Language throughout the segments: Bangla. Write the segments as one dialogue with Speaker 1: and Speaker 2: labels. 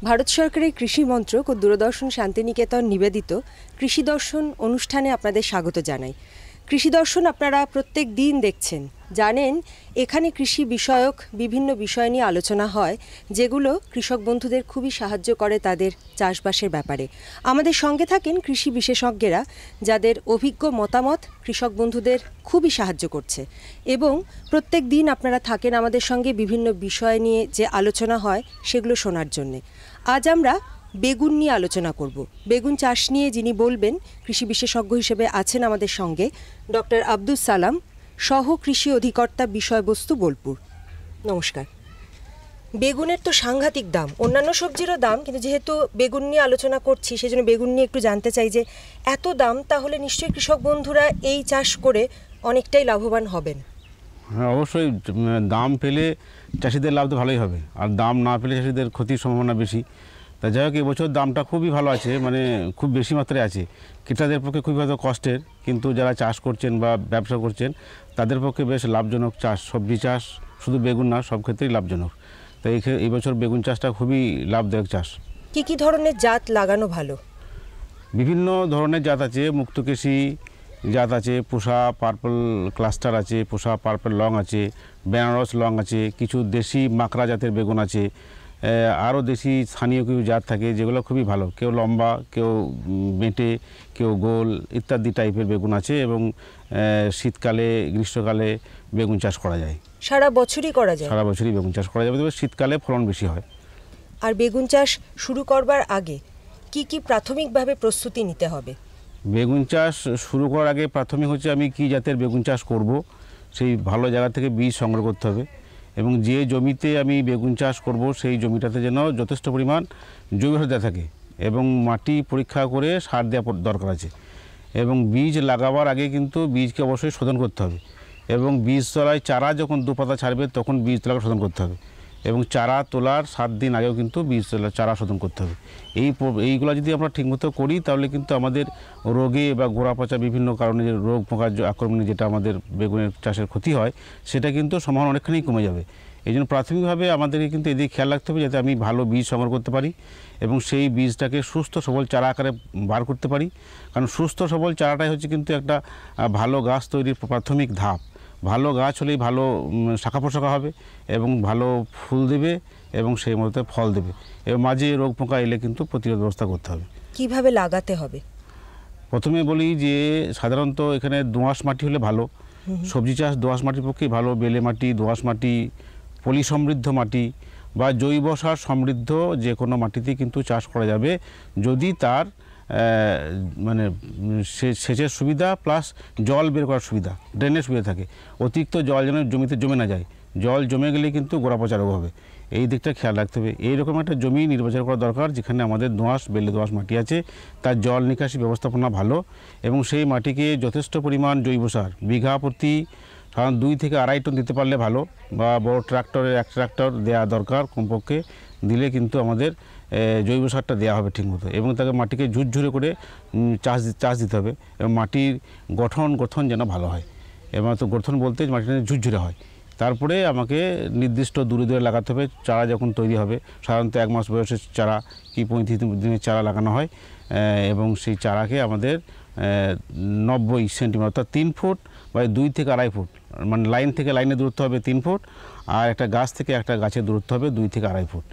Speaker 1: ভারত সরকারের কৃষি মন্ত্রক ও দূরদর্শন শান্তিনিকেতন নিবেদিত কৃষি দর্শন অনুষ্ঠানে আপনাদের স্বাগত জানাই। কৃষি দর্শন আপনারা প্রত্যেক দিন দেখছেন, জানেন এখানে কৃষি বিষয়ক বিভিন্ন বিষয় নিয়ে আলোচনা হয়, যেগুলো কৃষক বন্ধুদের খুবই সাহায্য করে তাদের চাষবাসের ব্যাপারে। আমাদের সঙ্গে থাকেন কৃষি বিশেষজ্ঞরা, যাদের অভিজ্ঞ মতামত কৃষক বন্ধুদের খুবই সাহায্য করছে। এবং প্রত্যেক দিন আপনারা থাকেন আমাদের সঙ্গে বিভিন্ন বিষয় নিয়ে যে আলোচনা হয় সেগুলো শোনার জন্যে। আজ আমরা বেগুন নিয়ে আলোচনা করব। বেগুন চাষ নিয়ে যিনি বলবেন, কৃষি বিশেষজ্ঞ হিসেবে আছেন আমাদের সঙ্গে ডক্টর আব্দুস সালাম, সহ কৃষি অধিকর্তা, বিষয়বস্তু বোলপুর। নমস্কার। বেগুনের তো সাংঘাতিক দাম, অন্যান্য সবজিরও দাম, কিন্তু যেহেতু বেগুন নিয়ে আলোচনা করছি সেজন্য বেগুন নিয়ে একটু জানতে চাই যে এত দাম, তাহলে নিশ্চয়ই কৃষক বন্ধুরা এই চাষ করে অনেকটাই লাভবান হবেন।
Speaker 2: হ্যাঁ, অবশ্যই দাম পেলে চাষিদের লাভ তো ভালোই হবে, আর দাম না পেলে চাষিদের ক্ষতির সম্ভাবনা বেশি। তা যাই হোক, এবছর দামটা খুবই ভালো আছে, মানে খুব বেশি মাত্রায় আছে। ক্রেতাদের পক্ষে খুবই হয়তো কষ্টের, কিন্তু যারা চাষ করছেন বা ব্যবসা করছেন তাদের পক্ষে বেশ লাভজনক চাষ। সবজি চাষ শুধু বেগুন না, সব ক্ষেত্রেই লাভজনক। তো এই বছর বেগুন চাষটা খুবই লাভদায়ক চাষ।
Speaker 1: কি ধরনের জাত লাগানো ভালো?
Speaker 2: বিভিন্ন ধরনের জাত আছে, মুক্তকেশী জাত আছে, পুষা পার্পল ক্লাস্টার আছে, পুষা পার্পল লং আছে, বেনারস লং আছে, কিছু দেশি মাকড়া জাতের বেগুন আছে, আরও দেশি স্থানীয় কিছু জাত থাকে যেগুলো খুবই ভালো। কেউ লম্বা, কেউ বেঁটে, কেউ গোল ইত্যাদি টাইপের বেগুন আছে। এবং শীতকালে, গ্রীষ্মকালে বেগুন চাষ করা যায়।
Speaker 1: সারা বছরই করা যায়? সারা
Speaker 2: বছরই বেগুন চাষ করা যাবে, তবে শীতকালে ফলন বেশি হয়।
Speaker 1: আর বেগুন চাষ শুরু করবার আগে কি প্রাথমিকভাবে প্রস্তুতি নিতে হবে?
Speaker 2: বেগুন চাষ শুরু করার আগে প্রাথমিক হচ্ছে আমি কি জাতের বেগুন চাষ করব, সেই ভালো জায়গা থেকে বীজ সংগ্রহ করতে হবে। এবং যে জমিতে আমি বেগুন চাষ করব সেই জমিটাতে যেন যথেষ্ট পরিমাণ জৈব সার দেওয়া থাকে, এবং মাটি পরীক্ষা করে সার দেওয়া দরকার আছে। এবং বীজ লাগাবার আগে কিন্তু বীজকে অবশ্যই শোধন করতে হবে, এবং বীজতলায় চারা যখন দুপাতা ছাড়বে তখন বীজতলাকে শোধন করতে হবে, এবং চারা তোলার 7 দিন আগেও কিন্তু চারা শোধন করতে হবে। এইগুলো যদি আমরা ঠিকমতো করি তাহলে কিন্তু আমাদের রোগে বা গোড়া পচা বিভিন্ন কারণে যে রোগ পোকার আক্রমণে যেটা আমাদের বেগুনের চাষের ক্ষতি হয়, সেটা কিন্তু সম্ভাবনা অনেকখানি কমে যাবে। এই জন্য প্রাথমিকভাবে আমাদেরকে কিন্তু এদিকে খেয়াল রাখতে হবে যাতে আমি ভালো বীজ সংগ্রহ করতে পারি এবং সেই বীজটাকে সুস্থ সবল চারা আকারে বার করতে পারি। কারণ সুস্থ সবল চারাটাই হচ্ছে কিন্তু একটা ভালো গাছ তৈরির প্রাথমিক ধাপ। ভালো গাছ হলেই ভালো শাখা প্রশাখা হবে এবং ভালো ফুল দেবে এবং সেই মতো ফল দেবে, এবং মাঝে রোগ পোকা এলে কিন্তু প্রতিরোধ ব্যবস্থা করতে হবে।
Speaker 1: কিভাবে লাগাতে হবে?
Speaker 2: প্রথমে বলি যে সাধারণত এখানে দোআঁশ মাটি হলে ভালো। সবজি চাষ দোআঁশ মাটির পক্ষেই ভালো। বেলে মাটি, দোআঁশ মাটি, পলি সমৃদ্ধ মাটি বা জৈব সার সমৃদ্ধ যে কোনো মাটিতেই কিন্তু চাষ করা যাবে, যদি তার মানে সেচের সুবিধা প্লাস জল বের করার সুবিধা, ড্রেনের সুবিধা থাকে। অতিরিক্ত জল যেন জমিতে জমে না যায়, জল জমে গেলে কিন্তু গোড়া পচা রোগ হবে, এই দিকটা খেয়াল রাখতে হবে। এইরকম একটা জমি নির্বাচন করা দরকার যেখানে আমাদের দোআঁশ, বেলে দোআঁশ মাটি আছে, তার জল নিকাশি ব্যবস্থাপনা ভালো, এবং সেই মাটিকে যথেষ্ট পরিমাণ জৈব সার বিঘা প্রতি সাধারণত 2 থেকে 2.5 টন দিতে পারলে ভালো, বা বড় ট্রাক্টরের 1 ট্রাক্টর দেওয়া দরকার কমপক্ষে, দিলে কিন্তু আমাদের জৈব সারটা দেওয়া হবে ঠিকমতো। এবং তাকে মাটিকে ঝুরঝুরে করে চাষ দিতে হবে, এবং মাটির গঠন যেন ভালো হয়, এবং তো গঠন বলতে মাটিটা ঝুরঝুরে হয়। তারপরে আমাকে নির্দিষ্ট দূরে লাগাতে হবে। চারা যখন তৈরি হবে, সাধারণত 1 মাস বয়সের চারা কি 35 দিনের চারা লাগানো হয়, এবং সেই চারাকে আমাদের 90 সেন্টিমিটার অর্থাৎ 3 ফুট বা 2 থেকে 2.5 ফুট, মানে লাইন থেকে লাইনের দূরত্ব হবে 3 ফুট, আর একটা গাছ থেকে একটা গাছের দূরত্ব হবে 2 থেকে 2.5 ফুট।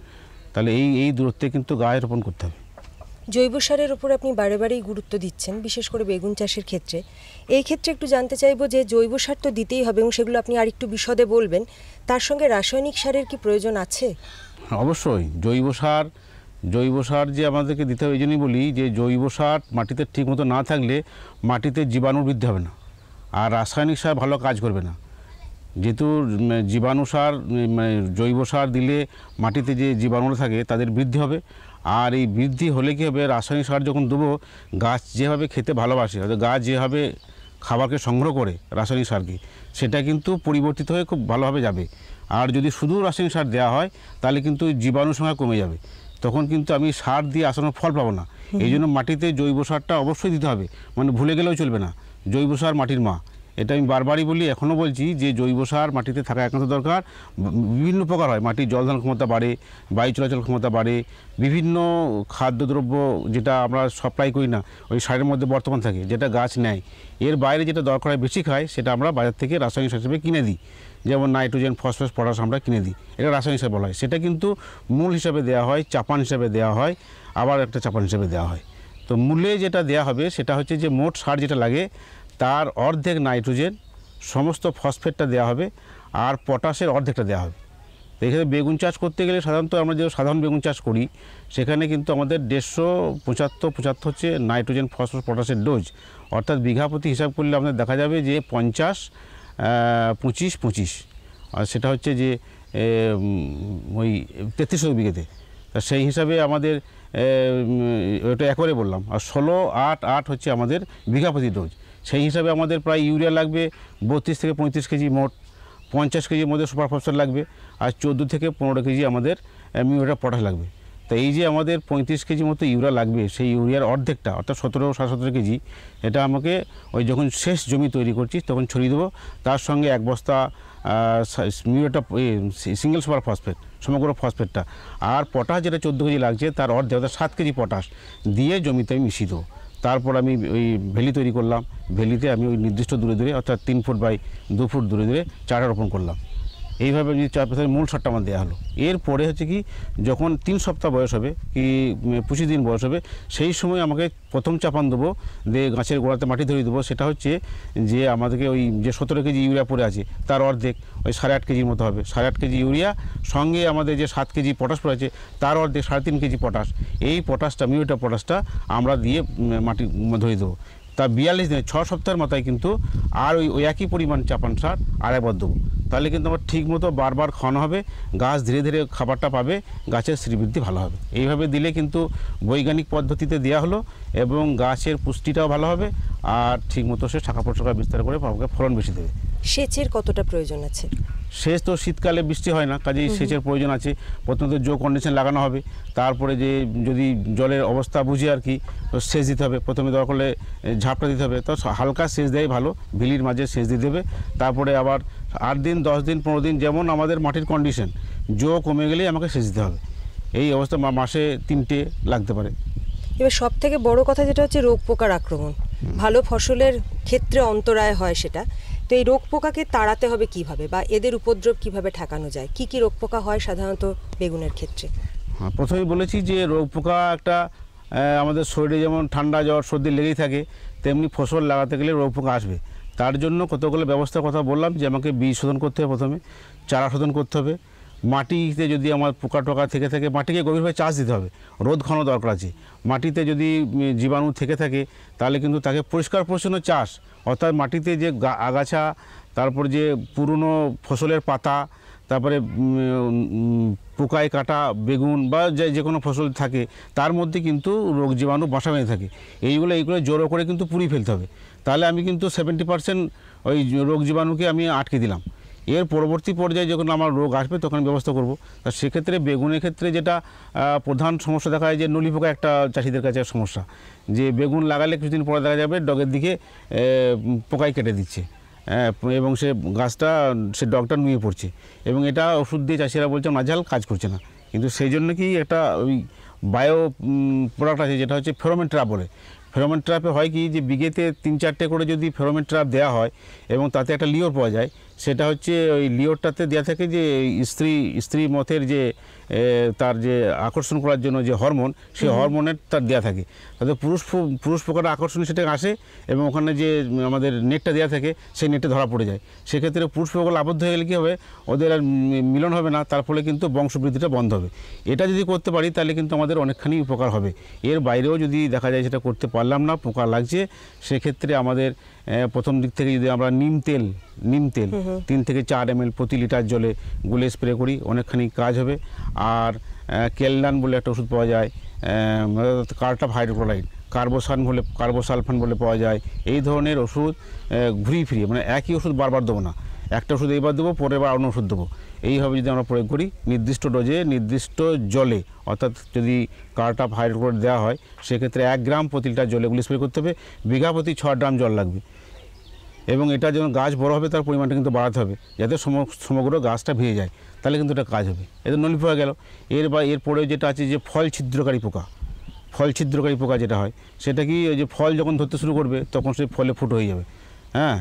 Speaker 2: তাহলে এই দূরত্বে কিন্তু গাছ রোপণ করতে হবে।
Speaker 1: জৈব সারের উপর আপনি বারেবারেই গুরুত্ব দিচ্ছেন, বিশেষ করে বেগুন চাষের ক্ষেত্রে। এই ক্ষেত্রে একটু জানতে চাইবো যে জৈব সার তো দিতেই হবে, এবং সেগুলো আপনি আরেকটু বিশদে বলবেন। তার সঙ্গে রাসায়নিক সারের কি প্রয়োজন আছে?
Speaker 2: অবশ্যই জৈব সার যে আমাদেরকে দিতে হবে। এই জন্যই বলি যে জৈব সার মাটিতে ঠিকমতো না থাকলে মাটিতে জীবাণু বৃদ্ধি হবে না, আর রাসায়নিক সার ভালো কাজ করবে না। যেহেতু জীবাণু সার, জৈব সার দিলে মাটিতে যে জীবাণুরা থাকে তাদের বৃদ্ধি হবে, আর এই বৃদ্ধি হলে কী হবে, রাসায়নিক সার যখন দেবো, গাছ যেভাবে খেতে ভালোবাসে, হয়তো গাছ যেভাবে খাবারকে সংগ্রহ করে রাসায়নিক সারকে, সেটা কিন্তু পরিবর্তিত হয়ে খুব ভালোভাবে যাবে। আর যদি শুধু রাসায়নিক সার দেওয়া হয় তাহলে কিন্তু জীবাণুর সংখ্যা কমে যাবে, তখন কিন্তু আমি সার দিয়ে আসানোর ফল পাবো না। এই জন্য মাটিতে জৈব সারটা অবশ্যই দিতে হবে, মানে ভুলে গেলেও চলবে না। জৈব সার মাটির মা, এটা আমি বারবারই বলি, এখনও বলছি যে জৈব সার মাটিতে থাকা একান্ত দরকার। বিভিন্ন প্রকার হয়, মাটির জলধারণ ক্ষমতা বাড়ে, বায়ু চলাচল ক্ষমতা বাড়ে, বিভিন্ন খাদ্যদ্রব্য যেটা আমরা সাপ্লাই করি না ওই সারের মধ্যে বর্তমান থাকে, যেটা গাছ নেয়, এর বাইরে যেটা দরকার হয় বেশি খায়, সেটা আমরা বাজার থেকে রাসায়নিক সার হিসেবে কিনে দিই। যেমন নাইট্রোজেন, ফসফরাস, পটাশ আমরা কিনে দিই, এটা রাসায়নিক সার বলা হয়। সেটা কিন্তু মূল হিসাবে দেওয়া হয়, চাপান হিসাবে দেওয়া হয়, আবার একটা চাপান হিসাবে দেওয়া হয়। তো মূলে যেটা দেওয়া হবে সেটা হচ্ছে যে মোট সার যেটা লাগে তার অর্ধেক নাইট্রোজেন, সমস্ত ফসফেটটা দেওয়া হবে, আর পটাশের অর্ধেকটা দেওয়া হবে। তো এখানে বেগুন চাষ করতে গেলে সাধারণত আমরা যে সাধারণ বেগুন চাষ করি সেখানে কিন্তু আমাদের 150-75 হচ্ছে নাইট্রোজেন, ফসফরাস, পটাশের ডোজ, অর্থাৎ বিঘা প্রতি হিসাব করলে আমাদের দেখা যাবে যে 50-25-25, আর সেটা হচ্ছে যে ওই 3300 বিঘেতে। তা সেই হিসাবে আমাদের ওটা একরে বললাম, আর 16-8-8 হচ্ছে আমাদের বিঘা প্রতি ডোজ। সেই হিসাবে আমাদের প্রায় ইউরিয়া লাগবে 32 থেকে 35 কেজি মোট, 50 কেজির মধ্যে সুপার ফসফেট লাগবে, আর 14 থেকে 15 কেজি আমাদের মিউরেট পটাশ লাগবে। তো এই যে আমাদের 35 কেজি মতো ইউরিয়া লাগবে, সেই ইউরিয়ার অর্ধেকটা অর্থাৎ 17-17 কেজি এটা আমাকে ওই যখন শেষ জমি তৈরি করছি তখন ছড়িয়ে দেবো। তার সঙ্গে 1 বস্তা মিউরেট সিঙ্গেল সুপার ফসফেট, সমগ্র ফসফেটটা, আর পটাশ যেটা 14 কেজি লাগছে তার অর্ধেক অর্থাৎ 7 কেজি পটাশ দিয়ে জমিতে আমি মিশিয়ে দেবো। তারপর আমি ওই ভ্যালি তৈরি করলাম, ভ্যালিতে আমি ওই নির্দিষ্ট দূরে অর্থাৎ 3 ফুট বাই 2 ফুট দূরে চারা রোপণ করলাম। এইভাবে যদি 4 বছরের মূল সারটা আমার দেওয়া হলো। এরপরে হচ্ছে কি, যখন 3 সপ্তাহ বয়স হবে কি 25 দিন বয়স হবে, সেই সময় আমাকে প্রথম চাপান দেবো, দিয়ে গাছের গোড়াতে মাটি ধরিয়ে দেবো। সেটা হচ্ছে যে আমাদেরকে ওই যে 17 কেজি ইউরিয়া পড়ে আছে তার অর্ধেক ওই 8.5 কেজির মতো হবে। 8.5 কেজি ইউরিয়া সঙ্গে আমাদের যে 7 কেজি পটাশ পড়ে আছে তার অর্ধেক 3.5 কেজি পটাশ। এই পটাশটা, মিউরেট পটাশটা আমরা দিয়ে মাটি ধরিয়ে দেবো। তা 42 দিনে 6 সপ্তাহের মাথায় কিন্তু আর ওই একই পরিমাণ চাপান সার আরেকবার দেবো। তাহলে কিন্তু আমার ঠিক মতো বারবার খাওয়ানো হবে, গাছ ধীরে ধীরে খাবারটা পাবে, গাছের শ্রীবৃদ্ধি ভালো হবে। এইভাবে দিলে কিন্তু বৈজ্ঞানিক পদ্ধতিতে দেওয়া হলো এবং গাছের পুষ্টিটাও ভালো হবে, আর ঠিক মতো সে শাখা প্রশাখা বিস্তার করে আমাকে ফলন বেশি দেবে।
Speaker 1: সেচের কতটা প্রয়োজন আছে?
Speaker 2: সেচ তো শীতকালে বৃষ্টি হয় না, কাজেই সেচের প্রয়োজন আছে। প্রথমত জো কন্ডিশন লাগানো হবে, তারপরে যে যদি জলের অবস্থা বুঝে আর কি সেচ দিতে হবে। প্রথমে দরকার হলে ঝাপটা দিতে হবে, তো হালকা সেচ দেয় ভালো, ভিলির মাঝে সেচ দিয়ে দেবে। তারপরে আবার 8 দিন, 10 দিন, 15 দিন, যেমন আমাদের মাটির কন্ডিশন, জো কমে গেলেই আমাকে সেচ দিতে হবে। এই অবস্থা মাসে 3টে লাগতে পারে।
Speaker 1: এবার সব থেকে বড় কথা যেটা হচ্ছে রোগ পোকার আক্রমণ, ভালো ফসলের ক্ষেত্রে অন্তরায় হয় সেটা। তো এই রোগ পোকাকে তাড়াতে হবে কিভাবে, বা এদের উপদ্রব কিভাবে ঠেকানো যায়? কি কি রোগ পোকা হয় সাধারণত বেগুনের ক্ষেত্রে?
Speaker 2: হ্যাঁ, প্রথমেই বলেছি যে রোগ পোকা একটা আমাদের শরীরে যেমন ঠান্ডা, জ্বর, সর্দি লেগেই থাকে, তেমনি ফসল লাগাতে গেলে রোগ পোকা আসবে। তার জন্য কতগুলো ব্যবস্থার কথা বললাম, যে আমাকে বীজ শোধন করতে হবে, প্রথমে চারা শোধন করতে হবে। মাটিতে যদি আমার পোকা টোকা থেকে থাকে মাটিকে গভীরভাবে চাষ দিতে হবে, রোদ খাওয়ানো দরকার আছে। মাটিতে যদি জীবাণু থেকে থাকে তাহলে কিন্তু তাকে পরিষ্কার পরিচ্ছন্ন চাষ, অর্থাৎ মাটিতে যে আগাছা, তারপর যে পুরনো ফসলের পাতা, তারপরে পোকায় কাটা বেগুন বা যে কোনো ফসল থাকে তার মধ্যে কিন্তু রোগ জীবাণু বাসা বেঁধে থাকে। এইগুলো জোরো করে কিন্তু পুড়িয়ে ফেলতে হবে। তাহলে আমি কিন্তু 70% ওই রোগ জীবাণুকে আমি আটকে দিলাম। এর পরবর্তী পর্যায়ে যখন আমার রোগ আসবে তখন ব্যবস্থা করব। তা সেক্ষেত্রে বেগুনের ক্ষেত্রে যেটা প্রধান সমস্যা দেখা যায় যে নলি পোকা একটা চাষিদের কাছে সমস্যা, যে বেগুন লাগালে কিছুদিন পরে দেখা যাবে ডগের দিকে পোকায় কেটে দিচ্ছে, এবং সে গাছটা, সে ডগটা নুয়ে পড়ছে, এবং এটা ওষুধ দিয়ে চাষিরা বলছে নাজাল কাজ করছে না। কিন্তু সেই জন্য কি একটা ওই বায়ো প্রোডাক্ট আছে যেটা হচ্ছে ফেরোমন ট্র্যাপ বলে। ফেরোমন ট্র্যাপে হয় কি, যে বিঘেতে 3-4টে করে যদি ফেরোমন ট্র্যাপ দেওয়া হয় এবং তাতে একটা লিওর পাওয়া যায়, সেটা হচ্ছে ওই লিওরটাতে দেওয়া থাকে যে স্ত্রী মথের যে তার যে আকর্ষণ করার জন্য যে হরমোন, সেই হরমোনের তার দেওয়া থাকে। তাতে পুরুষ পোকাটা আকর্ষণ সেটা আসে, এবং ওখানে যে আমাদের নেটটা দেওয়া থাকে সেই নেটে ধরা পড়ে যায়। সেক্ষেত্রে পুরুষ পোকাগুলো আবদ্ধ হয়ে গেলে কী হবে, ওদের আর মিলন হবে না, তার ফলে কিন্তু বংশবৃদ্ধিটা বন্ধ হবে। এটা যদি করতে পারি তাহলে কিন্তু আমাদের অনেকখানি উপকার হবে। এর বাইরেও যদি দেখা যায় সেটা করতে পারলাম না, পোকা লাগছে, সেক্ষেত্রে আমাদের প্রথম দিক থেকে যদি আমরা নিম তেল 3 থেকে 4 ml প্রতি লিটার জলে গুলে স্প্রে করি, অনেকখানি কাজ হবে। আর কেলনান বলে একটা ওষুধ পাওয়া যায়, কার্টাপ হাইড্রোক্লোরাইড, কার্বোসালফান বলে পাওয়া যায়। এই ধরনের ওষুধ ঘুরিয়ে ফিরিয়ে, মানে একই ওষুধ বারবার দেবো না, একটা ওষুধ এইবার দেবো, পরের বার অন্য ওষুধ দেবো। এইভাবে যদি আমরা প্রয়োগ করি নির্দিষ্ট ডোজে, নির্দিষ্ট জলে, অর্থাৎ যদি কার্টাপ হাইড্রোক্লোরাইড দেওয়া হয় সেক্ষেত্রে 1 গ্রাম প্রতি লিটার জলে গুলি স্প্রে করতে হবে। বিঘা প্রতি 6 ড্রাম জল লাগবে। এবং এটা যখন গাছ বড় হবে তার পরিমাণটা কিন্তু বাড়াতে হবে, যাতে সমগ্র গাছটা ভেঙে যায়, তাহলে কিন্তু এটা কাজ হবে। এটা নলি পোকা গেল। এরপরে যেটা আছে যে ফল ছিদ্রকারী পোকা যেটা হয়, সেটা কি ওই যে ফল যখন ধরতে শুরু করবে তখন সেই ফলে ফুটো হয়ে যাবে। হ্যাঁ,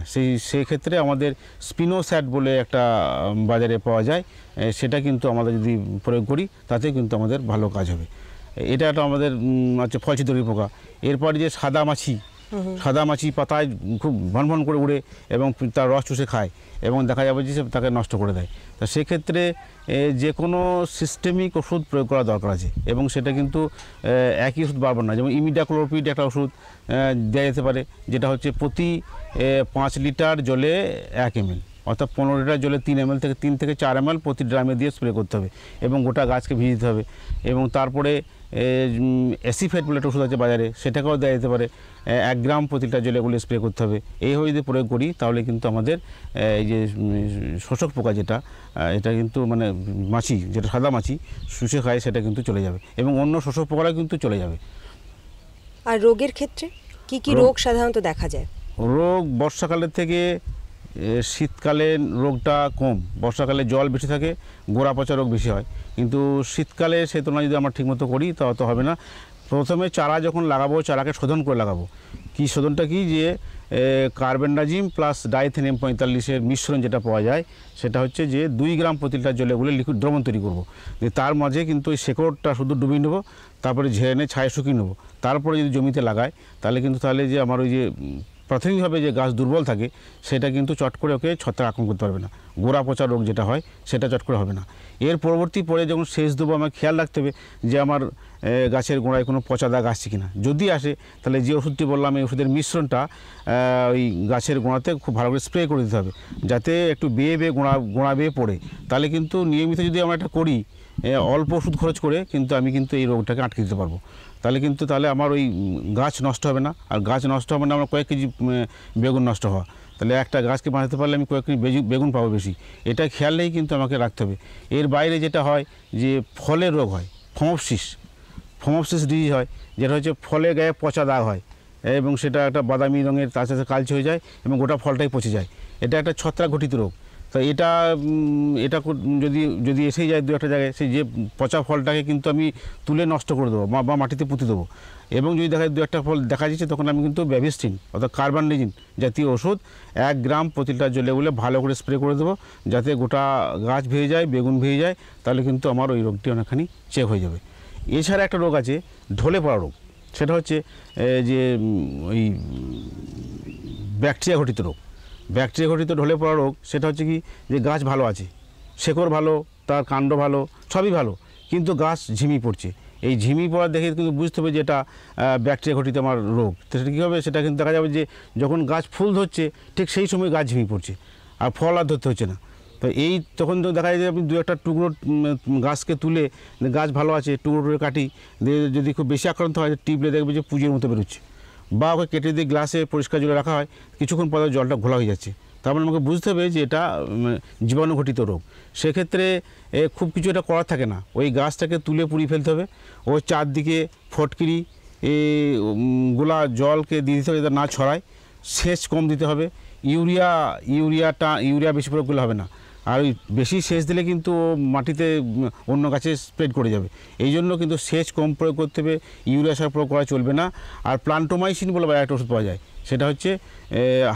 Speaker 2: সেই ক্ষেত্রে আমাদের স্পিনোস্যাট বলে একটা বাজারে পাওয়া যায়, সেটা কিন্তু আমাদের যদি প্রয়োগ করি তাতে কিন্তু আমাদের ভালো কাজ হবে। এটা একটা আমাদের হচ্ছে ফল ছিদ্রকারী পোকা। এরপরে যে সাদা মাছি পাতায় খুব ভন করে উড়ে এবং তার রস চুষে খায় এবং দেখা যাবে যে তাকে নষ্ট করে দেয়। তা সেক্ষেত্রে যে কোনো সিস্টেমিক ওষুধ প্রয়োগ করা দরকার আছে, এবং সেটা কিন্তু একই ওষুধ বারবার না। যেমন ইমিডাক্লোপিড একটা ওষুধ দেওয়া যেতে পারে, যেটা হচ্ছে প্রতি 5 লিটার জলে 1 ml, অর্থাৎ 15 লিটার জলে 3 ml থেকে 3 থেকে 4 ml প্রতি ড্রামে দিয়ে স্প্রে করতে হবে এবং গোটা গাছকে ভিজিয়ে দিতে হবে। এবং তারপরে অ্যাসিফেট বলে একটা ওষুধ আছে বাজারে, সেটাকেও দেওয়া যেতে পারে। 1 গ্রাম প্রতি লিটার জলে এগুলো স্প্রে করতে হবে। এইভাবে যদি প্রয়োগ করি তাহলে কিন্তু আমাদের এই যে শোষক পোকা যেটা, এটা কিন্তু মানে মাছি, যেটা সাদা মাছি শুষে খায়, সেটা কিন্তু চলে যাবে এবং অন্য শোষক পোকারা কিন্তু চলে যাবে।
Speaker 1: আর রোগের ক্ষেত্রে কি কি রোগ সাধারণত দেখা যায়?
Speaker 2: রোগ বর্ষাকালের থেকে শীতকালে রোগটা কম। বর্ষাকালে জল বেশি থাকে, গোড়া পচা রোগ বেশি হয়, কিন্তু শীতকালে সে তুলনায় যদি আমরা ঠিকমতো করি তা অত হবে না। প্রথমে চারা যখন লাগাবো, চারাকে শোধন করে লাগাবো। শোধনটা কি, যে কার্বেন্ডাজিম প্লাস ডাইথেনিয়াম 45-এর মিশ্রণ যেটা পাওয়া যায়, সেটা হচ্ছে যে 2 গ্রাম প্রতি লিটার জলে গুলে লিকুইড দ্রবণ তৈরি করবো। তার মাঝে কিন্তু ওই শেকড়টা শুধু ডুবিয়ে নেবো, তারপরে ঝেড়ে এনে ছায়া শুকিয়ে নেবো। তারপরে যদি জমিতে লাগায় তাহলে যে আমার ওই যে প্রাথমিকভাবে যে গাছ দুর্বল থাকে, সেটা কিন্তু চট করে ওকে ছত্রাক আক্রমণ করতে পারবে না। গোড়া পচা রোগ যেটা হয় সেটা চট করে হবে না। এর পরবর্তী পরে যখন সেচ দেবো, আমার খেয়াল রাখতে হবে যে আমার গাছের গোড়ায় কোনো পচা দাগ আসছে কিনা। যদি আসে তাহলে যে ওষুধটি বললাম, এই ওষুধের মিশ্রণটা ওই গাছের গোড়াতে খুব ভালো করে স্প্রে করে দিতে হবে, যাতে একটু বেয়ে গোড়া বেয়ে পড়ে। তাহলে কিন্তু নিয়মিত যদি আমরা এটা করি, অল্প ওষুধ খরচ করে কিন্তু আমি কিন্তু এই রোগটাকে আটকে দিতে পারবো। তাহলে আমার ওই গাছ নষ্ট হবে না। আর গাছ নষ্ট হবে না আমার কয়েক কেজি বেগুন নষ্ট হওয়া, তাহলে একটা গাছকে বাঁচাতে পারলে আমি কয়েক কেজি বেগুন পাবো বেশি। এটা খেয়াল নেই কিন্তু আমাকে রাখতে হবে। এর বাইরে যেটা হয় যে ফলের রোগ হয়, ফমোপসিস ডিজিজ হয়, যেটা হচ্ছে ফলে গায়ে পচা দাগ হয় এবং সেটা একটা বাদামি রঙের, তার সাথে কালচে হয়ে যায় এবং গোটা ফলটাই পচে যায়। এটা একটা ছত্রাক ঘটিত রোগ। তো এটা যদি এসেই যায় 2-1 জায়গায়, সেই যে পচা ফলটাকে কিন্তু আমি তুলে নষ্ট করে দেবো বা মাটিতে পুঁতে দেবো। এবং যদি 2-1 ফল দেখা যাচ্ছে, তখন আমি কিন্তু ব্যাভিস্টিন অর্থাৎ কার্বানডিজিম জাতীয় ওষুধ 1 গ্রাম প্রতি লিটার জলে গুলে ভালো করে স্প্রে করে দেবো, যাতে গোটা গাছ ভেঙে যায়, বেগুন ভেঙে যায়। তাহলে কিন্তু আমার ওই রোগটি অনেকখানি চেক হয়ে যাবে। এছাড়া একটা রোগ আছে ঢলে পড়া রোগ, সেটা হচ্ছে যে ওই ব্যাকটেরিয়া ঘটিত ঢলে পড়া রোগ। সেটা হচ্ছে কি, যে গাছ ভালো আছে, শেকড় ভালো, তার কাণ্ড ভালো, সবই ভালো, কিন্তু গাছ ঝিমিয়ে পড়ছে। এই ঝিমিয়ে পড়া দেখে কিন্তু বুঝতে হবে যে এটা ব্যাকটেরিয়া ঘটিত আমার রোগ। তো সেটা কী হবে, সেটা কিন্তু দেখা যাবে যে যখন গাছ ফুল ধরছে ঠিক সেই সময় গাছ ঝিমিয়ে পড়ছে আর ফল আর ধরতে হচ্ছে না। তো তখন তো দেখা যায় যে আপনি 2-1 টুকরো গাছকে তুলে, গাছ ভালো আছে, টুকরো কাটি দিয়ে যদি খুব বেশি আক্রান্ত হয়, টিপলে দেখবে যে পুঁজির মতো বেরোচ্ছে, বা ওকে কেটে দিয়ে গ্লাসে পরিষ্কার জলে রাখা হয়, কিছুক্ষণ পরে জলটা ঘোলা হয়ে যাচ্ছে। তারপরে আমাকে বুঝতে হবে যে এটা জীবাণুঘটিত রোগ। সেক্ষেত্রে খুব কিছু এটা করার থাকে না, ওই গাছটাকে তুলে পুড়িয়ে ফেলতে হবে। ওই চারদিকে ফটকিরি গোলা জলকে দিয়ে দিতে হবে যাতে না ছড়ায়। সেচ কম দিতে হবে। ইউরিয়া বেশি প্রয়োগ করলে হবে না। আর ওই বেশি সেচ দিলে কিন্তু মাটিতে অন্য গাছে স্প্রেড করে যাবে। এই জন্য কিন্তু সেচ কম প্রয়োগ করতে হবে, ইউরিয়া সার প্রয়োগ করা চলবে না। আর প্লান্টোমাইসিন বলে একটা ওষুধ পাওয়া যায়, সেটা হচ্ছে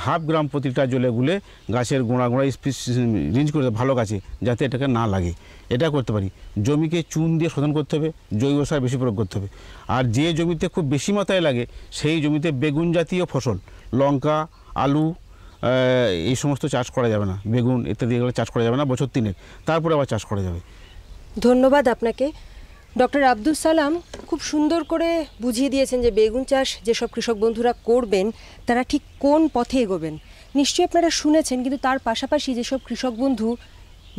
Speaker 2: 1/2 গ্রাম প্রতি লিটার জলে গুলে গাছের গোড়ায় রিঞ্জ করে ভালো গাছে, যাতে এটাকে না লাগে। এটা করতে পারি। জমিকে চুন দিয়ে শোধন করতে হবে, জৈব সার বেশি প্রয়োগ করতে হবে। আর যে জমিতে খুব বেশি মাত্রায় লাগে সেই জমিতে বেগুন জাতীয় ফসল, লঙ্কা, আলু, এই সমস্ত চাষ করা যাবে না। বেগুন ইত্যাদি এগুলো চাষ করা যাবে না বছর 3, তারপরে আবার চাষ করা যাবে।
Speaker 1: ধন্যবাদ আপনাকে। ডক্টর আব্দুল সালাম খুব সুন্দর করে বুঝিয়ে দিয়েছেন যে বেগুন চাষ যেসব কৃষক বন্ধুরা করবেন তারা ঠিক কোন পথে এগোবেন। নিশ্চয়ই আপনারা শুনেছেন, কিন্তু তার পাশাপাশি যেসব কৃষক বন্ধু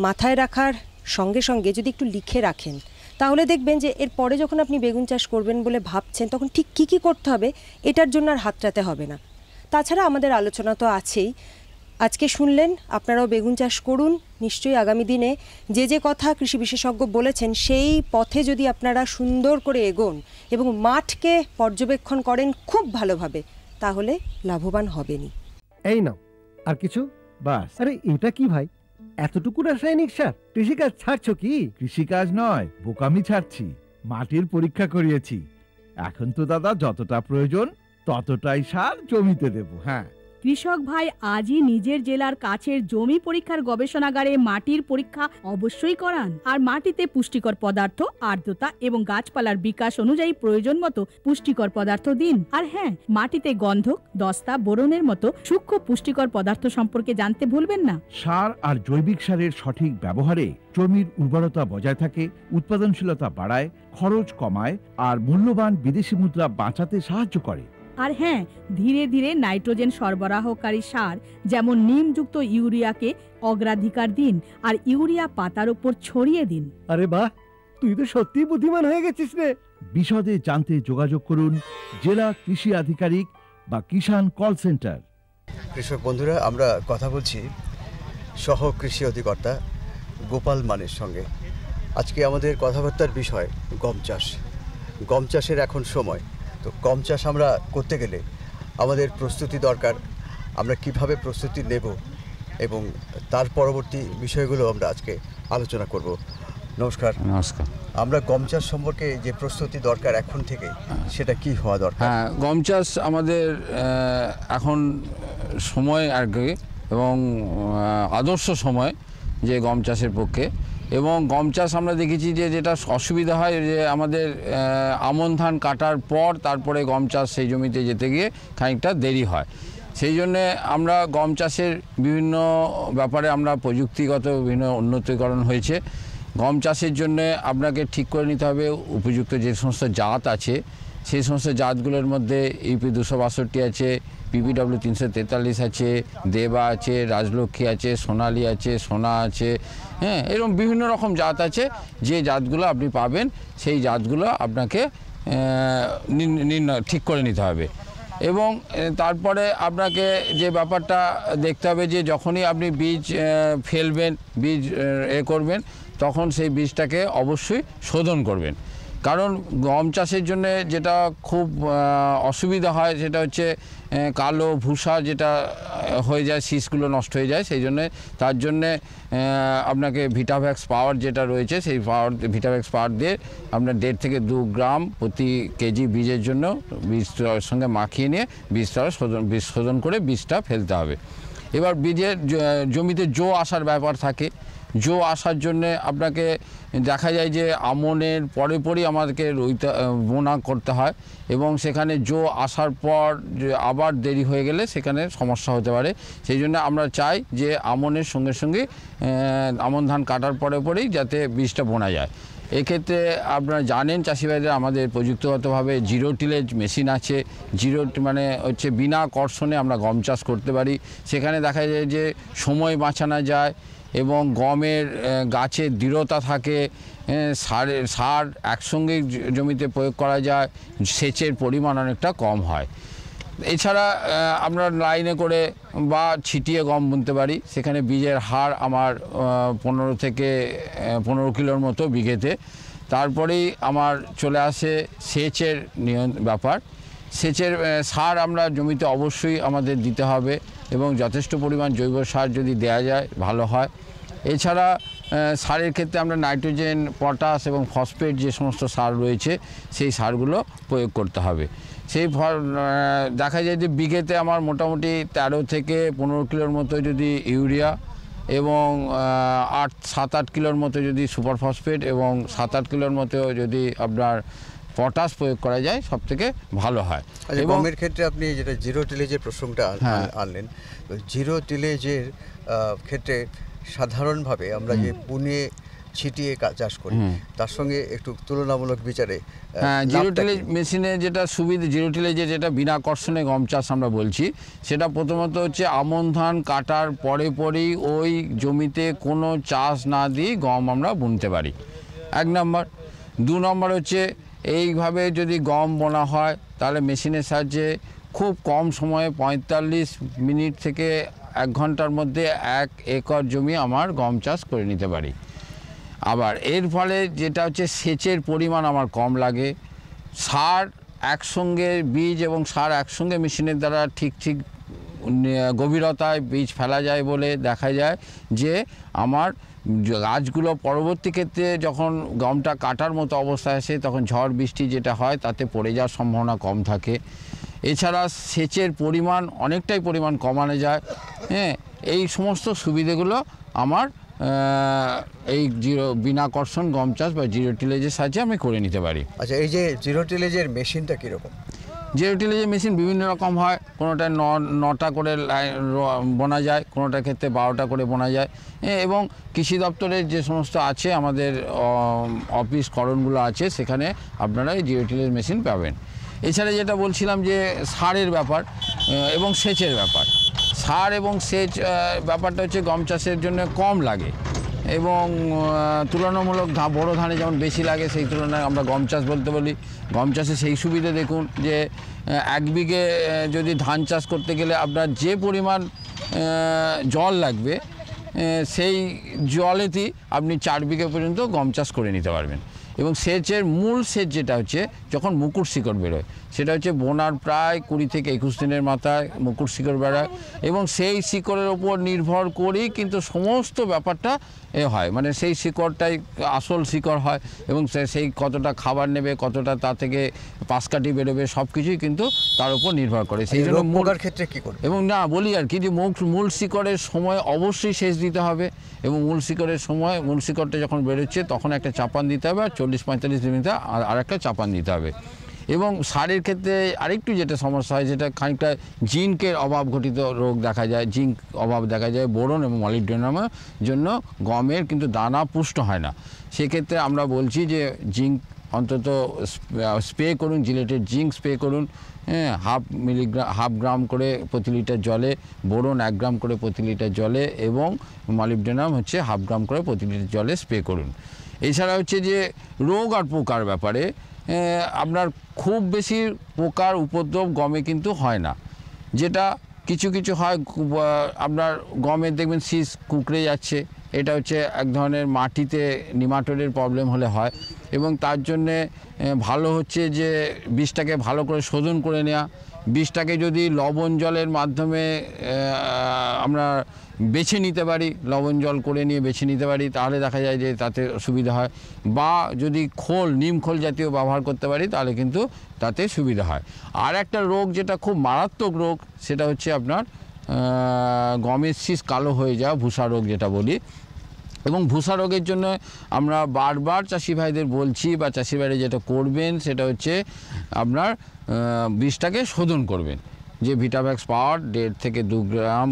Speaker 1: মাথায় রাখার সঙ্গে সঙ্গে যদি একটু লিখে রাখেন, তাহলে দেখবেন যে এর পরে যখন আপনি বেগুন চাষ করবেন বলে ভাবছেন, তখন ঠিক কী কী করতে হবে এটার জন্য আর হাতড়াতে হবে না। তাছাড়া আমাদের আলোচনা তো আছেই। আজকে শুনলেন, আপনারাও বেগুন চাষ করুন। নিশ্চয়ই আগামী দিনে যে কথা কৃষি বিশেষজ্ঞ বলেছেন সেই পথে যদি আপনারা সুন্দর করে এগোন এবং মাঠকে পর্যবেক্ষণ করেন খুব ভালোভাবে, তাহলে লাভবান হবেনই।
Speaker 3: এই নাও আর কিছু? বাস। আরে এটা কি ভাই, এতটুকু রাসায়নিক সার? কৃষিকাজ ছাড়ছো কি?
Speaker 4: কৃষিকাজ নয়, বোকামি ছাড়ছি। মাটির পরীক্ষা করিয়েছি। এখন তো দাদা যতটা প্রয়োজন ততটাই সার জমিতে দেব। হ্যাঁ,
Speaker 5: কৃষক ভাই আজই নিজের জেলার কাছের জমি পরীক্ষার গবেষণাগারে মাটির পরীক্ষা অবশ্যই করান। আর মাটিতে পুষ্টিকর পদার্থ, আর্দ্রতা এবং গাছপালার বিকাশ অনুযায়ী প্রয়োজন মতো পুষ্টিকর পদার্থ দিন। আর হ্যাঁ, মাটিতে গন্ধক, দস্তা, বোরনের মতো সূক্ষ্ম পুষ্টিকর পদার্থ সম্পর্কে জানতে ভুলবেন না।
Speaker 4: সার আর জৈবিক সারের সঠিক ব্যবহারে জমির উর্বরতা বজায় থাকে, উৎপাদনশীলতা বাড়ায়, খরচ কমায় আর মূল্যবান বিদেশি মুদ্রা বাঁচাতে সাহায্য করে।
Speaker 5: আর হ্যাঁ, ধীরে ধীরে নাইট্রোজেন সরবরাহকারী সার যেমন নিমযুক্ত ইউরিয়াকে অগ্রাধিকার দিন আর ইউরিয়া পাতার উপর ছড়িয়ে দিন।
Speaker 3: আরে বাহ, তুই তো সত্যিই বুদ্ধিমান হয়ে গেছিস রে।
Speaker 4: বিশদে জানতে যোগাযোগ করুন জেলা কৃষি আধিকারিক বা কিষাণ কল সেন্টার।
Speaker 6: কৃষক বন্ধুরা, আমরা কথা বলছি সহ কৃষি অধিকর্তা গোপাল মানের সঙ্গে। আজকে আমাদের কথাবার্তার বিষয় গম চাষ। গম চাষের এখন সময়, তো গম চাষ আমরা করতে গেলে আমাদের প্রস্তুতি দরকার। আমরা কিভাবে প্রস্তুতি নেব এবং তার পরবর্তী বিষয়গুলো আমরা আজকে আলোচনা করব। নমস্কার।
Speaker 7: নমস্কার।
Speaker 6: আমরা গম চাষ সম্পর্কে যে প্রস্তুতি দরকার এখন থেকে, সেটা কি হওয়া দরকার?
Speaker 7: হ্যাঁ, গম চাষ আমাদের এখন সময় আর কি, এবং আদর্শ সময় যে গম চাষের পক্ষে। এবং গম চাষ আমরা দেখেছি যে যেটা অসুবিধা হয় যে আমাদের আমন ধান কাটার পর তারপরে গম চাষ সেই জমিতে যেতে গিয়ে খানিকটা দেরি হয়। সেই জন্যে আমরা গম চাষের বিভিন্ন ব্যাপারে আমরা প্রযুক্তিগত বিভিন্ন উন্নতিকরণ হয়েছে। গম চাষের জন্যে আপনাকে ঠিক করে নিতে হবে উপযুক্ত যে সমস্ত জাত আছে, সেই সমস্ত জাতগুলোর মধ্যে ইউপি 262 আছে, পিপিডব্লিউ 343 আছে, দেবা আছে, রাজলক্ষ্মী আছে, সোনালী আছে, সোনা আছে, হ্যাঁ, এরকম বিভিন্ন রকম জাত আছে। যে জাতগুলো আপনি পাবেন সেই জাতগুলো আপনাকে ঠিক করে নিতে হবে। এবং তারপরে আপনাকে যে ব্যাপারটা দেখতে হবে যে যখনই আপনি বীজ ফেলবেন, বীজ করবেন, তখন সেই বীজটাকে অবশ্যই শোধন করবেন। কারণ গম চাষের জন্য যেটা খুব অসুবিধা হয় সেটা হচ্ছে কালো ভুসা যেটা হয়ে যায়, শীষগুলো নষ্ট হয়ে যায়। সেই জন্যে তার জন্যে আপনাকে ভিটাভ্যাক্স পাওয়ার যেটা রয়েছে, সেই ভিটাভ্যাক্স পাওয়ার দিয়ে আপনার 1.5 থেকে 2 গ্রাম প্রতি কেজি বীজের জন্য বীজটার সঙ্গে মাখিয়ে নিয়ে বীজ শোধন করে বীজটা ফেলতে হবে। এবার বীজের জমিতে জো আসার ব্যাপার থাকে। জো আসার জন্যে আপনাকে দেখা যায় যে আমনের পরেই আমাদেরকে বোনা করতে হয়, এবং সেখানে জো আসার পর আবার দেরি হয়ে গেলে সেখানে সমস্যা হতে পারে। সেই জন্য আমরা চাই যে আমনের সঙ্গে সঙ্গে আমন ধান কাটার পরেই যাতে বীজটা বোনা যায়। এক্ষেত্রে আপনারা জানেন চাষিভাইরা, আমাদের প্রযুক্তিগতভাবে জিরো টিলেজ মেশিন আছে। জিরো মানে হচ্ছে বিনা কর্ষণে আমরা গম চাষ করতে পারি। সেখানে দেখা যায় যে সময় বাঁচানো যায় এবং গমের গাছের দৃঢ়তা থাকে, সার একসঙ্গে জমিতে প্রয়োগ করা যায়, সেচের পরিমাণ অনেকটা কম হয়। এছাড়া আমরা লাইনে করে বা ছিটিয়ে গম বুনতে পারি। সেখানে বীজের হার আমার 15 থেকে 15 কিলোর মতো বিঘেতে। তারপরেই আমার চলে আসে সেচের ব্যাপার। সেচের সার আমরা জমিতে অবশ্যই আমাদের দিতে হবে, এবং যথেষ্ট পরিমাণ জৈব সার যদি দেওয়া যায় ভালো হয়। এছাড়া সারের ক্ষেত্রে আমরা নাইট্রোজেন, পটাশ এবং ফসফেট যে সমস্ত সার রয়েছে সেই সারগুলো প্রয়োগ করতে হবে। সেই দেখা যায় যে বিঘেতে আমার মোটামুটি 13 থেকে 15 কিলোর মতো যদি ইউরিয়া এবং 7-8 কিলোর মতো যদি সুপার ফসফেট এবং 7-8 কিলোর মতো যদি আপনার পটাশ প্রয়োগ করা যায়, সব থেকে ভালো হয়।
Speaker 6: এবং গমের ক্ষেত্রে আপনি যেটা জিরো টিলেজের প্রসঙ্গটা আনলেন, তো জিরো টিলেজের ক্ষেত্রে সাধারণভাবে আমরা যে বুনে ছিটিয়ে চাষ করি, তার সঙ্গে একটু তুলনামূলক বিচারে
Speaker 7: জিরো টিলেজ মেশিনে যেটা সুবিধা, জিরো টিলেজে যেটা বিনা কর্ষণে গম চাষ আমরা বলছি, সেটা প্রথমত হচ্ছে আমন ধান কাটার পরেই ওই জমিতে কোনো চাষ না দিয়ে গম আমরা বুনতে পারি, 1 নম্বর। 2 নম্বর হচ্ছে এইভাবে যদি গম বোনা হয় তাহলে মেশিনের সাহায্যে খুব কম সময়ে 45 মিনিট থেকে 1 ঘন্টার মধ্যে 1 একর জমি আমার গম চাষ করে নিতে পারি। আবার এর ফলে যেটা হচ্ছে সেচের পরিমাণ আমার কম লাগে। সার একসঙ্গে, বীজ এবং সার একসঙ্গে মেশিনের দ্বারা ঠিক গভীরতায় বীজ ফেলা যায় বলে দেখা যায় যে আমার গাছগুলো পরবর্তী ক্ষেত্রে যখন গমটা কাটার মতো অবস্থায় আসে তখন ঝড় বৃষ্টি যেটা হয় তাতে পড়ে যাওয়ার সম্ভাবনা কম থাকে। এছাড়া সেচের পরিমাণ অনেকটাই পরিমাণ কমানো যায়। হ্যাঁ, এই সমস্ত সুবিধেগুলো আমার এই বিনা কর্ষণ গম চাষ বা জিরো টিলেজের সাহায্যে আমি করে নিতে পারি।
Speaker 6: আচ্ছা, এই যে জিরো টিলেজের মেশিনটা কীরকম?
Speaker 7: জিরো টিলেজের মেশিন বিভিন্ন রকম হয়, কোনোটায় 9টা করে বোনা যায়, কোনোটার ক্ষেত্রে 12টা করে বোনা যায়। এবং কৃষি দপ্তরের যে সমস্ত আছে আমাদের অফিস করণগুলো আছে সেখানে আপনারা এই জিরো টিলেজ মেশিন পাবেন। এছাড়া যেটা বলছিলাম যে সারের ব্যাপার এবং সেচের ব্যাপার, সার এবং সেচ ব্যাপারটা হচ্ছে গম চাষের জন্য কম লাগে এবং তুলনামূলক বড় ধানে যেমন বেশি লাগে সেই তুলনায় আমরা গম চাষ বলতে বলি। গম চাষে সেই সুবিধা দেখুন যে 1 বিঘে যদি ধান চাষ করতে গেলে আপনার যে পরিমাণ জল লাগবে সেই জলেতেই আপনি 4 বিঘে পর্যন্ত গম চাষ করে নিতে পারবেন। এবং সেচের মূল সেচ যেটা হচ্ছে যখন মুকুট শিকড় বেরোয় সেটা হচ্ছে বোনার প্রায় 20 থেকে 21 দিনের মাথায় মুকুট শিকড় বেরোয় এবং সেই শিকড়ের ওপর নির্ভর করেই কিন্তু সমস্ত ব্যাপারটা হয়, মানে সেই শিকড়টাই আসল শিকড় হয় এবং সেই কতটা খাবার নেবে, কতটা তা থেকে পাশকাঠি বেরোবে সব কিছুই কিন্তু তার উপর নির্ভর করে। সেই জন্য
Speaker 6: পোকার ক্ষেত্রে কী করবে?
Speaker 7: এবং না বলি আর কি যে মূল শিকড়ের সময় অবশ্যই সেচ দিতে হবে এবং মূল শিকড়ের সময় মূল শিকড়টা যখন বেরোচ্ছে তখন একটা চাপান দিতে হবে আর 40-45 দিনে আর একটা চাপান দিতে হবে। এবং সারের ক্ষেত্রে আরেকটু যেটা সমস্যা হয় যেটা খানিকটা জিঙ্কের অভাব ঘটিত রোগ দেখা যায়, জিঙ্ক অভাব দেখা যায় বোরন এবং মলিবডেনামের জন্য গমের কিন্তু দানা পুষ্ট হয় না। সেক্ষেত্রে আমরা বলছি যে জিঙ্ক অন্তত স্প্রে করুন, জিলেটের জিঙ্ক স্প্রে করুন, হ্যাঁ, 1/2 গ্রাম করে প্রতি লিটার জলে, বোরন 1 গ্রাম করে প্রতি লিটার জলে এবং মলিবডেনাম হচ্ছে 1/2 গ্রাম করে প্রতি লিটার জলে স্প্রে করুন। এছাড়া হচ্ছে যে রোগ আর পোকার ব্যাপারে আপনার খুব বেশি পোকার উপদ্রব গমে কিন্তু হয় না, যেটা কিছু কিছু হয় আপনার গমে দেখবেন শীষ কুঁকড়ে যাচ্ছে, এটা হচ্ছে এক ধরনের মাটিতে নিমাটোডের প্রবলেম হলে হয় এবং তার জন্যে ভালো হচ্ছে যে বীজটাকে ভালো করে শোধন করে নেওয়া। বীজটাকে যদি লবণ জলের মাধ্যমে আমরা বেছে নিতে পারি, লবণ জল করে নিয়ে বেছে নিতে পারি তাহলে দেখা যায় যে তাতে সুবিধা হয়, বা যদি নিম খোল জাতীয় ব্যবহার করতে পারি তাহলে কিন্তু তাতে সুবিধা হয়। আর একটা রোগ যেটা খুব মারাত্মক রোগ সেটা হচ্ছে আপনার গমের শীষ কালো হয়ে যাওয়া, ভুসা রোগ যেটা বলি। এবং ভুসা রোগের জন্য আমরা বারবার চাষি ভাইদের বলছি বা চাষি ভাইরা যেটা করবেন সেটা হচ্ছে আপনার বীজটাকে শোধন করবেন, যে ভিটাভ্যাক্স পাওয়ার 1.5 থেকে 2 গ্রাম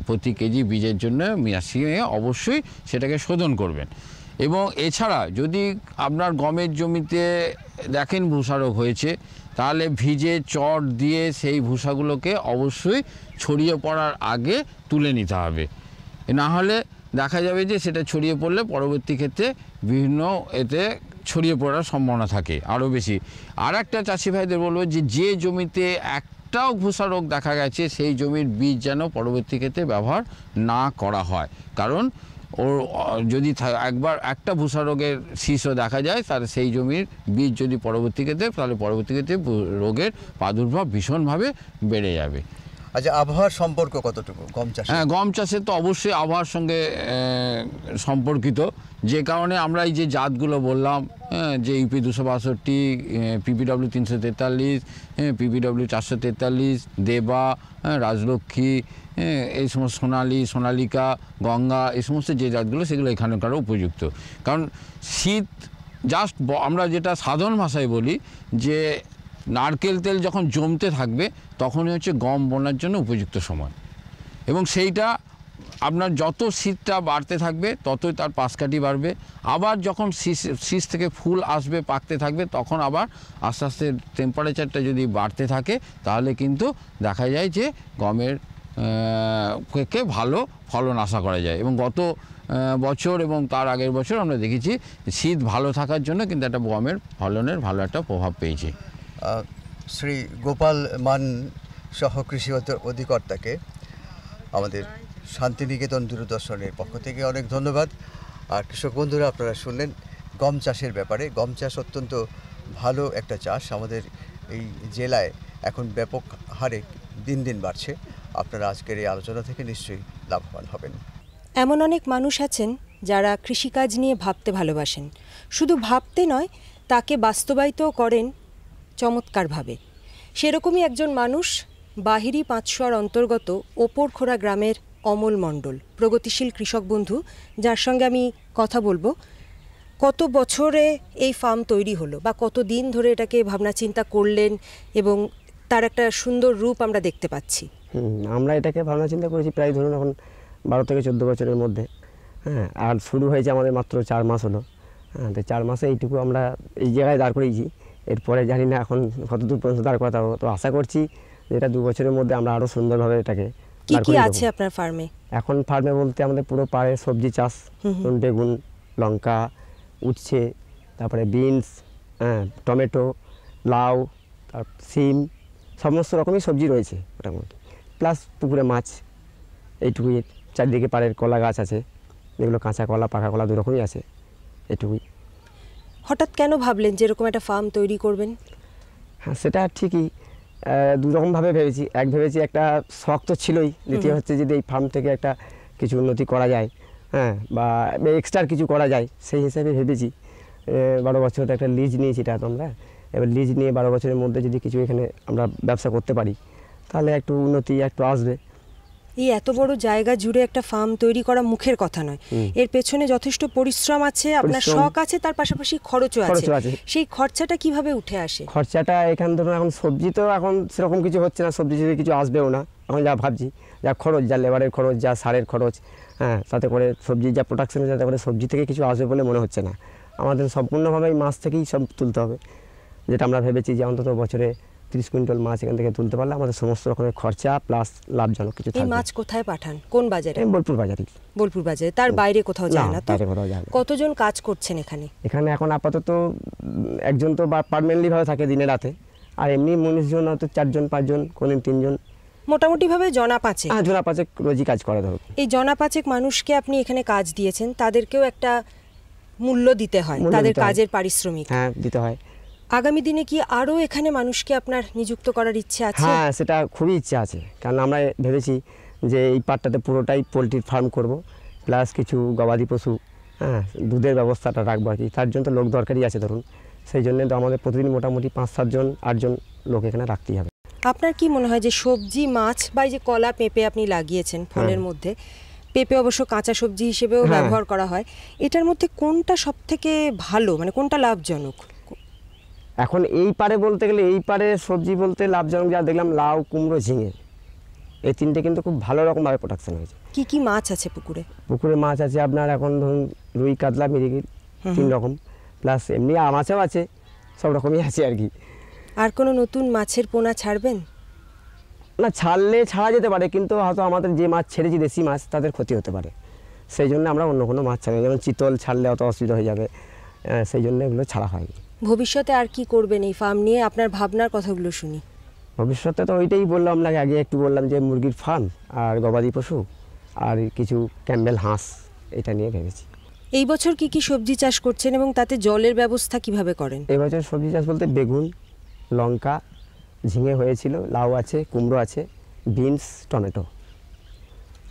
Speaker 7: প্রতি কেজি বীজের জন্য মিশিয়ে অবশ্যই সেটাকে শোধন করবেন। এবং এছাড়া যদি আপনার গমের জমিতে দেখেন ভুসা রোগ হয়েছে তাহলে ভিজে চট দিয়ে সেই ভুসাগুলোকে অবশ্যই ছড়িয়ে পড়ার আগে তুলে নিতে হবে, না হলে দেখা যাবে যে সেটা ছড়িয়ে পড়লে পরবর্তী ক্ষেত্রে বিভিন্ন এতে ছড়িয়ে পড়ার সম্ভাবনা থাকে আরও বেশি। আর একটা চাষি ভাইদের বলবো যে জমিতে একটাও ভুসা রোগ দেখা গেছে সেই জমির বীজ যেন পরবর্তী ক্ষেত্রে ব্যবহার না করা হয়, কারণ ওর যদি একবার একটা ভুসা রোগের শীষও দেখা যায় তাহলে সেই জমির বীজ যদি পরবর্তী ক্ষেত্রে তাহলে পরবর্তী ক্ষেত্রে রোগের প্রাদুর্ভাব ভীষণভাবে বেড়ে যাবে।
Speaker 6: আচ্ছা, আবহাওয়ার সম্পর্ক কতটুকু গম চাষে? হ্যাঁ,
Speaker 7: গম চাষে তো অবশ্যই আবহাওয়ার সঙ্গে সম্পর্কিত, যে কারণে আমরা এই যে জাতগুলো বললাম, যে ইউপি 262, পিপিডব্লিউ 343, পিপিডব্লিউ 443, দেবা, রাজলক্ষ্মী, এই সমস্ত সোনালিকা, গঙ্গা, এই সমস্ত যে জাতগুলো সেগুলো এখানকারও উপযুক্ত। কারণ শীত জাস্ট আমরা যেটা সাধারণ ভাষায় বলি যে নারকেল তেল যখন জমতে থাকবে তখনই হচ্ছে গম বোনার জন্য উপযুক্ত সময়, এবং সেইটা আপনার যত শীতটা বাড়তে থাকবে ততই তার পাশকাঠি বাড়বে। আবার যখন শীষ থেকে ফুল আসবে পাকতে থাকবে তখন আবার আস্তে আস্তে টেম্পারেচারটা যদি বাড়তে থাকে তাহলে কিন্তু দেখা যায় যে গমের থেকে ভালো ফলন আশা করা যায়। এবং গত বছর এবং তার আগের বছর আমরা দেখেছি শীত ভালো থাকার জন্য কিন্তু একটা গমের ফলনের ভালো একটা প্রভাব পেয়েছে।
Speaker 6: শ্রী গোপাল মান সহ কৃষি অধিকর্তাকে আমাদের শান্তিনিকেতন দূরদর্শনের পক্ষ থেকে অনেক ধন্যবাদ। আর কৃষক বন্ধুরা, আপনারা শুনলেন গম চাষের ব্যাপারে। গম চাষ অত্যন্ত ভালো একটা চাষ, আমাদের এই জেলায় এখন ব্যাপক হারে দিন দিন বাড়ছে। আপনারা আজকের এই আলোচনা থেকে নিশ্চয়ই লাভবান হবেন।
Speaker 1: এমন অনেক মানুষ আছেন যারা কৃষিকাজ নিয়ে ভাবতে ভালোবাসেন, শুধু ভাবতে নয়, তাকে বাস্তবায়িতও করেন চমৎকারভাবে। সেরকমই একজন মানুষ বাহিরি পাঁচশোয়ার অন্তর্গত ওপরখোড়া গ্রামের অমল মণ্ডল, প্রগতিশীল কৃষক বন্ধু, যার সঙ্গে আমি কথা বলবো। কত বছরে এই ফার্ম তৈরি হলো বা কত দিন ধরে এটাকে ভাবনা চিন্তা করলেন এবং তার একটা সুন্দর রূপ আমরা দেখতে পাচ্ছি?
Speaker 8: আমরা এটাকে ভাবনা চিন্তা করেছি প্রায় ধরুন এখন 12 থেকে 14 বছরের মধ্যে। হ্যাঁ, আর শুরু হয়েছে আমাদের মাত্র 4 মাস হলো। হ্যাঁ, তো 4 মাসে এইটুকু আমরা এই জায়গায় দাঁড় করিয়েছি। এরপরে জানি না এখন কতদূর পর্যন্ত দাঁড় করাতে হবে, তো আশা করছি যে এটা 2 বছরের মধ্যে আমরা আরও সুন্দরভাবে এটাকে
Speaker 1: কি কি আছে আপনার ফার্মে?
Speaker 8: এখন ফার্মে বলতে আমাদের পুরো পাড়ে সবজি চাষ, বেগুন, লঙ্কা, উচ্ছে, তারপরে বিনস, টমেটো, লাউ, তার সিম, সমস্ত রকমই সবজি রয়েছে মোটামুটি, প্লাস পুকুরে মাছ। এইটুকুই। চারদিকে পাড়ের কলা গাছ আছে, যেগুলো কাঁচা কলা পাকা কলা দু রকমই আছে, এটুকুই।
Speaker 1: হঠাৎ কেন ভাবলেন যে এরকম একটা ফার্ম তৈরি করবেন?
Speaker 8: হ্যাঁ, সেটা ঠিকই। 2 রকমভাবে ভেবেছি। এক ভেবেছি একটা শখ তো ছিলই, দ্বিতীয় হচ্ছে যদি এই ফার্ম থেকে একটা কিছু উন্নতি করা যায়, হ্যাঁ, বা এক্সট্রা কিছু করা যায়, সেই হিসাবে ভেবেছি। 12 বছর একটা লিজ নিয়েছি এটা আমরা। এবার লিজ নিয়ে 12 বছরের মধ্যে যদি কিছু এখানে আমরা ব্যবসা করতে পারি, তাহলে একটু উন্নতি একটু আসবে।
Speaker 1: এই এত বড় জায়গা জুড়ে একটা ফার্ম তৈরি করা মুখের কথা নয়, এর পেছনে যথেষ্ট পরিশ্রম আছে, আপনার শখ আছে, তার পাশাপাশি খরচও আছে। সেই খরচাটা কিভাবে উঠে আসে?
Speaker 8: খরচাটা এখানে ধরুন এখন সবজি তো এখন সেরকম কিছু হচ্ছে না, সবজি হিসেবে কিছু আসবেও না এখন, যা ভাবছি যা খরচ, যা লেবারের খরচ, যা সারের খরচ, হ্যাঁ, তাতে করে সবজির যা প্রোডাকশন, যাতে করে সবজি থেকে কিছু আসবে বলে মনে হচ্ছে না। আমাদের সম্পূর্ণভাবে এই মাছ থেকেই সব তুলতে হবে, যেটা আমরা ভেবেছি যে অন্তত বছরে 30 কুইন্টাল মাছ এখান থেকে তুলতে পারলে আমাদের সমস্ত রকমের খরচা প্লাস লাভজনক কিছু থাকবে।
Speaker 1: এই মাছ কোথায় পাঠান? কোন বাজারে?
Speaker 8: বোলপুর বাজারে।
Speaker 1: বোলপুর বাজারে, তার বাইরে কোথাও যায় না?
Speaker 8: বাইরে কোথাও যায় না।
Speaker 1: কতজন কাজ করছেন এখানে?
Speaker 8: এখানে এখন আপাতত একজন তো পার্মানেন্টলি ভাবে থাকে দিনে রাতে, আর এমনি মানুষজন হয়তো 4 জন 5 জন, কোনদিন 3 জন,
Speaker 1: মোটামুটি ভাবে জনা 5।
Speaker 8: হ্যাঁ, জনা 5 রোজই কাজ করে ধরো।
Speaker 1: এই জনা 5 মানুষকে আপনি এখানে কাজ দিয়েছেন, তাদেরকেও একটা মূল্য দিতে হয়, তাদের কাজের পারিশ্রমিক।
Speaker 8: হ্যাঁ, দিতে হয়।
Speaker 1: আগামী দিনে কি আরও এখানে মানুষকে আপনার নিযুক্ত করার ইচ্ছে আছে?
Speaker 8: হ্যাঁ, সেটা খুবই ইচ্ছে আছে, কারণ আমরা ভেবেছি যে এই পাটটাতে পুরোটাই পোলট্রির ফার্ম করব, প্লাস কিছু গবাদি পশু, হ্যাঁ, দুধের ব্যবস্থাটা রাখবো আর কি। তার জন্য তো লোক দরকারই আছে ধরুন, সেই জন্য তো আমাদের প্রতিদিন মোটামুটি 5-7 জন 8 জন লোক এখানে রাখতেই হবে।
Speaker 1: আপনার কি মনে হয় যে সবজি, মাছ বা যে কলা পেঁপে আপনি লাগিয়েছেন ফলের মধ্যে, পেঁপে অবশ্য কাঁচা সবজি হিসেবেও ব্যবহার করা হয়, এটার মধ্যে কোনটা সব থেকে ভালো, মানে কোনটা লাভজনক?
Speaker 8: এখন এই পারে বলতে গেলে এই পারে সবজি বলতে লাভজনক যা দেখলাম লাউ, কুমড়ো, ঝিঙে, এই 3টে কিন্তু খুব ভালো রকমভাবে প্রোডাকশন হয়েছে।
Speaker 1: কি কি মাছ আছে পুকুরে?
Speaker 8: পুকুরে মাছ আছে আপনার এখন ধরুন রুই, কাতলা, মিরিগিল, 3 রকম, প্লাস এমনি মাছও আছে, সব রকমই আছে আর কি।
Speaker 1: আর কোনো নতুন মাছের পোনা ছাড়বেন?
Speaker 8: না, ছাড়া যেতে পারে, কিন্তু হয়তো আমাদের যে মাছ ছেড়েছি দেশি মাছ, তাদের ক্ষতি হতে পারে, সেই জন্য আমরা অন্য কোনো মাছ ছাড়ি, যেমন চিতল ছাড়লে অত অসুবিধা হয়ে যাবে, সেই জন্য এগুলো ছাড়া হয়নি।
Speaker 1: ভবিষ্যতে আর কি করবেন এই ফার্ম নিয়ে? আপনার ভাবনার কথাগুলো শুনি।
Speaker 8: ভবিষ্যতে তো ওইটাই বললাম আপনাকে, আগে একটু বললাম যে মুরগির ফার্ম আর গবাদি পশু আর কিছু ক্যাম্বেল হাঁস, এটা নিয়ে ভেবেছি।
Speaker 1: এই বছর কি কি সবজি চাষ করছেন এবং তাতে জলের ব্যবস্থা কিভাবে করেন?
Speaker 8: এই বছর সবজি চাষ বলতে বেগুন, লঙ্কা, ঝিঙে হয়েছিল, লাউ আছে, কুমড়ো আছে, বিনস, টমেটো।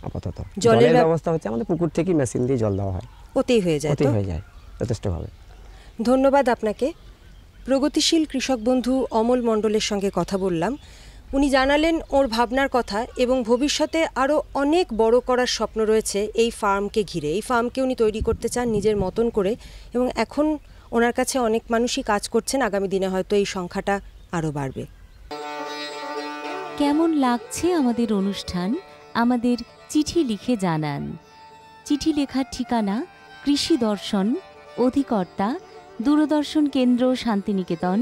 Speaker 8: আপাতত জলের ব্যবস্থা হচ্ছে আমাদের পুকুর থেকে মেশিন দিয়ে জল দেওয়া হয়,
Speaker 1: ওতেই হয়ে যায়।
Speaker 8: যথেষ্টভাবে।
Speaker 1: ধন্যবাদ আপনাকে। প্রগতিশীল কৃষক বন্ধু অমল মণ্ডলের সঙ্গে কথা বললাম। উনি জানালেন ওর ভাবনার কথা এবং ভবিষ্যতে আরও অনেক বড় করার স্বপ্ন রয়েছে এই ফার্মকে ঘিরে। এই ফার্মকে উনি তৈরি করতে চান নিজের মতন করে, এবং এখন ওনার কাছে অনেক মানুষই কাজ করছেন। আগামী দিনে হয়তো এই সংখ্যাটা আরও বাড়বে।
Speaker 9: কেমন লাগছে আমাদের অনুষ্ঠান? আমাদের চিঠি লিখে জানান। চিঠি লেখার ঠিকানা কৃষি দর্শন, অধিকর্তা দূরদর্শন কেন্দ্র, শান্তিনিকেতন,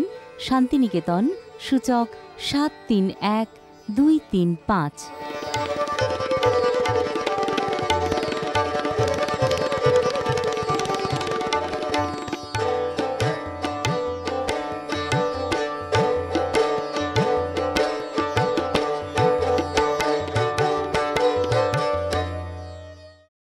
Speaker 9: শান্তিনিকেতন, সূচক 731235।